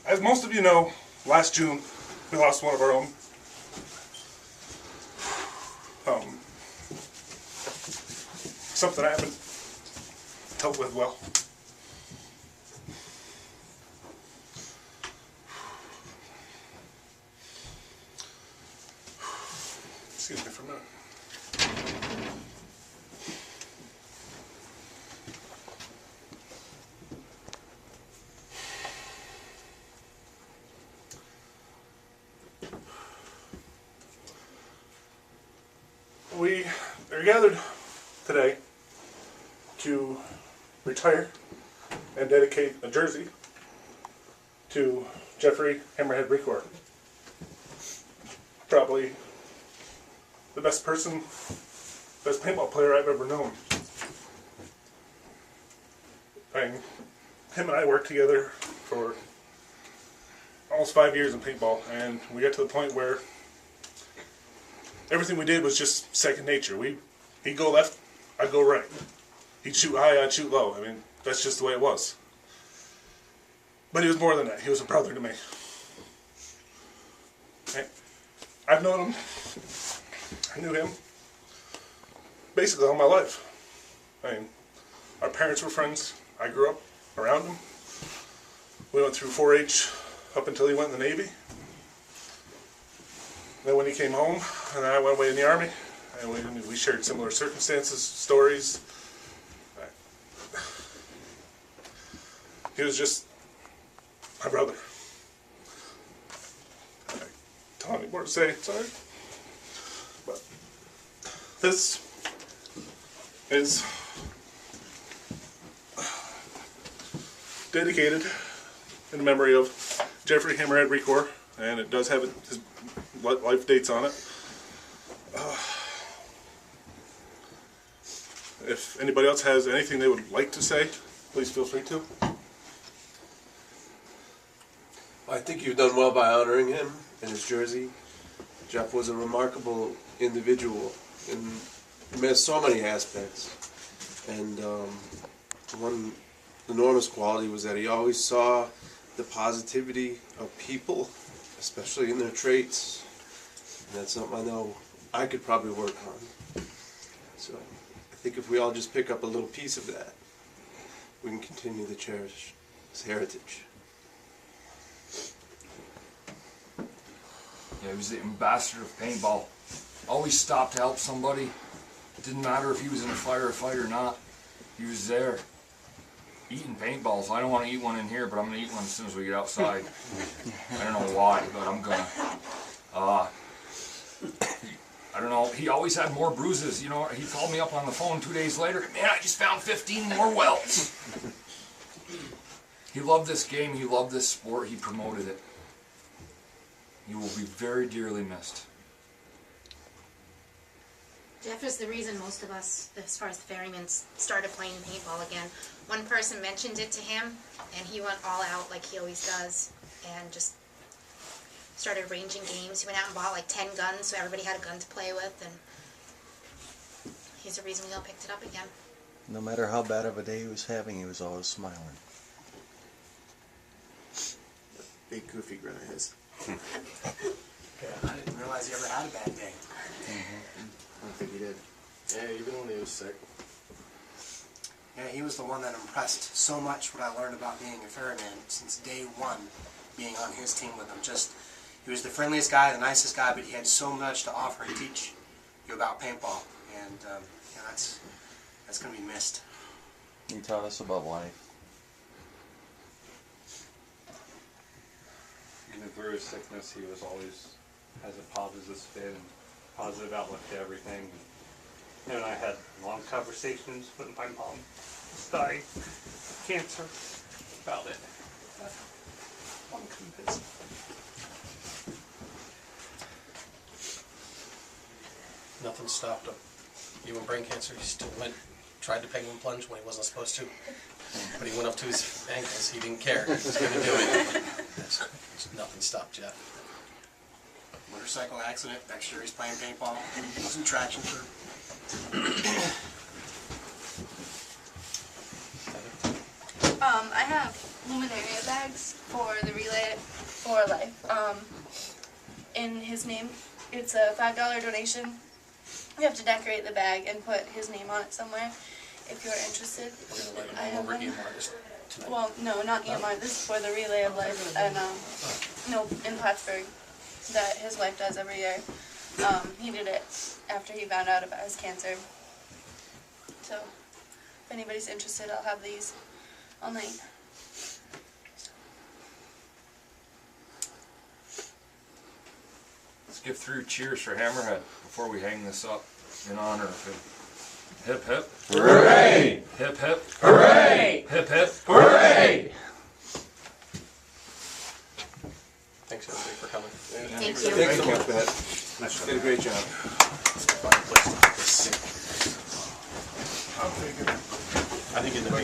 As most of you know, last June we lost one of our own. Something I haven't dealt with well. Excuse me for a minute. We are gathered today to retire and dedicate a jersey to Jeffrey Hammerhead Recor. Probably the best person, best paintball player I've ever known. Him and I worked together for almost 5 years in paintball, and we got to the point where everything we did was just second nature. He'd go left, I'd go right. He'd shoot high, I'd shoot low. I mean, that's just the way it was. But he was more than that. He was a brother to me. Okay. I've known him. I knew him basically all my life. I mean, our parents were friends. I grew up around him. We went through 4-H up until he went in the Navy. Then when he came home, and I went away in the Army, and we shared similar circumstances, stories. He was just my brother. I don't have any more to say, sorry. But this is dedicated in memory of Jeffrey Hammerhead Recor, and it does have his life dates on it. If anybody else has anything they would like to say, please feel free to. I think you've done well by honoring him and his jersey. Jeff was a remarkable individual in so many aspects. And one enormous quality was that he always saw the positivity of people, especially in their traits. And that's something I know I could probably work on. So I think if we all just pick up a little piece of that, we can continue to cherish his heritage. Yeah, he was the ambassador of paintball. Always stopped to help somebody. Didn't matter if he was in a fight or not. He was there. Eating paintballs. I don't want to eat one in here, but I'm going to eat one as soon as we get outside. I don't know why, but I'm going to. I don't know. He always had more bruises. You know, he called me up on the phone 2 days later. Man, I just found 15 more welts. He loved this game. He loved this sport. He promoted it. You will be very dearly missed. Jeff is the reason most of us, as far as the ferrymen, started playing paintball again. One person mentioned it to him, and he went all out like he always does, and just started arranging games. He went out and bought like 10 guns, so everybody had a gun to play with, and he's the reason we all picked it up again. No matter how bad of a day he was having, he was always smiling. Big goofy grin of his. Yeah, I didn't realize he ever had a bad day. I don't think he did. Yeah, even when he was sick. Yeah, he was the one that impressed so much what I learned about being a ferryman since day one, being on his team with him. He was the friendliest guy, the nicest guy, but he had so much to offer and teach you about paintball, and yeah, that's going to be missed. He taught us about life. Even through his sickness, he was always has a positive spin and positive outlook to everything. Him and I had long conversations when my mom was dying of cancer about it. I'm convinced. Nothing stopped him. Even brain cancer, he still tried to penguin plunge when he wasn't supposed to. But he went up to his ankles. He didn't care. He was going to do it. Nothing stopped Jeff. Motorcycle accident. Next year he's playing paintball. He was in traction for. I have luminaria bags for the relay for life. In his name, it's a $5 donation. You have to decorate the bag and put his name on it somewhere. If you're interested, We're gonna let him I have over one. EMR this tonight. Well, no, not EMR. This is for the Relay of Life, and no, in Plattsburgh, that his wife does every year. He did it after he found out about his cancer. So, if anybody's interested, I'll have these all night. Let's give 3 cheers for Hammerhead before we hang this up in honor of him. Hip hip. Hooray! Hip hip. Hooray! Hip hip. Hooray! Thanks everybody for coming. Thank you. Thanks so much, Pat. Did a great job. Find a place to